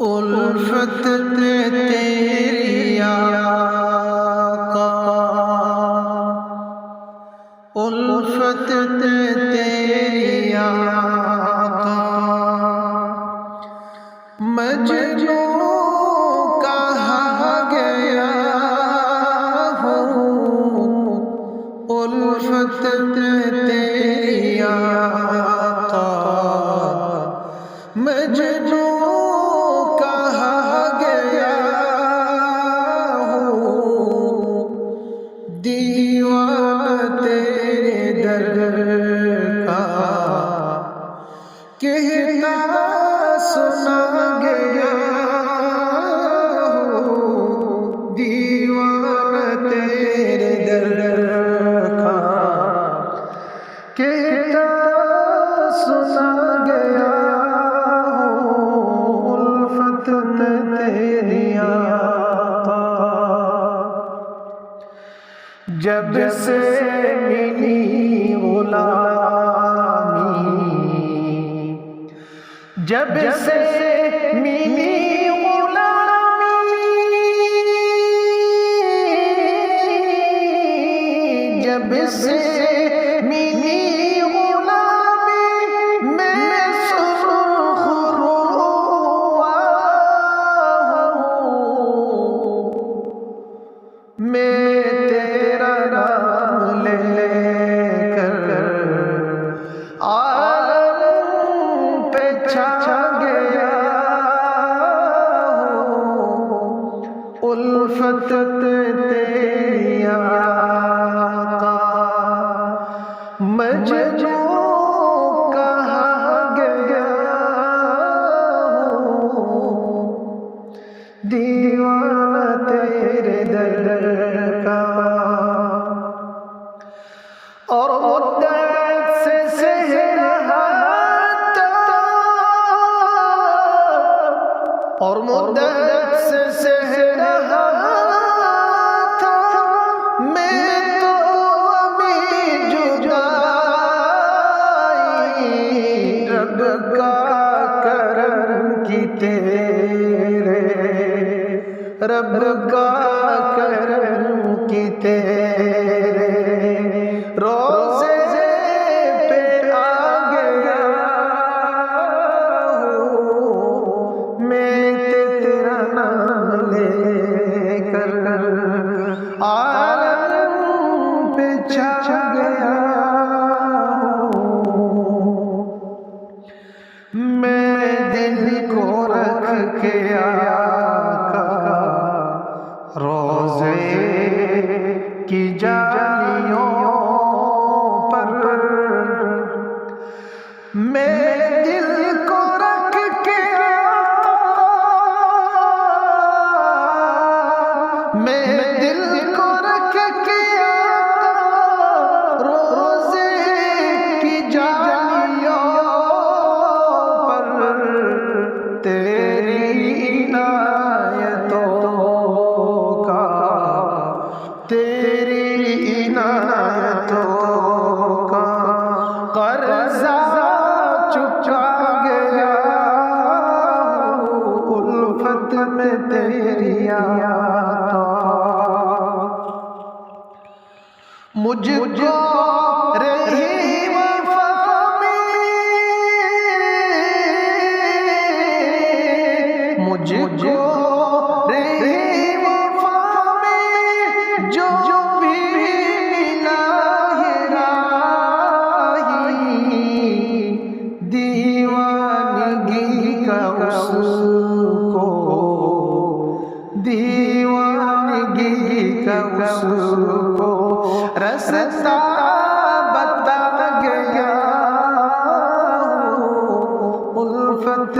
الفت تیری آقا، الفت تیری آقا، مجنوں کہا گیا ہوں، الفت تیری آقا، مجنوں دیوانہ تیرے در کا کہتا سنا گیا ہوں، دیوانہ تیرے در کا کہتا سنا گیا ہوں، الفت تیری آقا، جب سے ملی غلامی، جب سے ملی غلامی، جب سے ملی غلامی، میں سرخ ہوا ہوں، میں تیرا نام لے کر عالم پہ چھا گیا ہوں، الفت تیری آقا، مجنوں کہا گیا ہوں، دیوانہ تیرے در کا، اور مدت سے سہ رہا تھا، اور مدت سے سہ رہا تھا، میں تو ابھی جدائی، رب کا کرم کی تیرے، رب کا کرم کی تیرے روزے پہ آ گیا ہوں، میں تیرا نام لے کر عالم پہ چھا گیا ہوں، میں دل کو رکھ کے آقا روزے کی جالیوں پر، میں دل کو رکھ کے آقا، میں دل کو رکھ کے آقا روزے کی جالیوں پر، تیری عنایتوں کا، تیری عنایتوں کا قرضہ چکا گیا ہوں، الفت میں تیری آقا، مجھ کو رہی وفا میں، مجھ کو رہی وفا میں، جو بھی ملا ہے راہی، دیوانگی کا اس کو، دیوانگی کا اس کو رستہ بتا گیا ہوں، الفت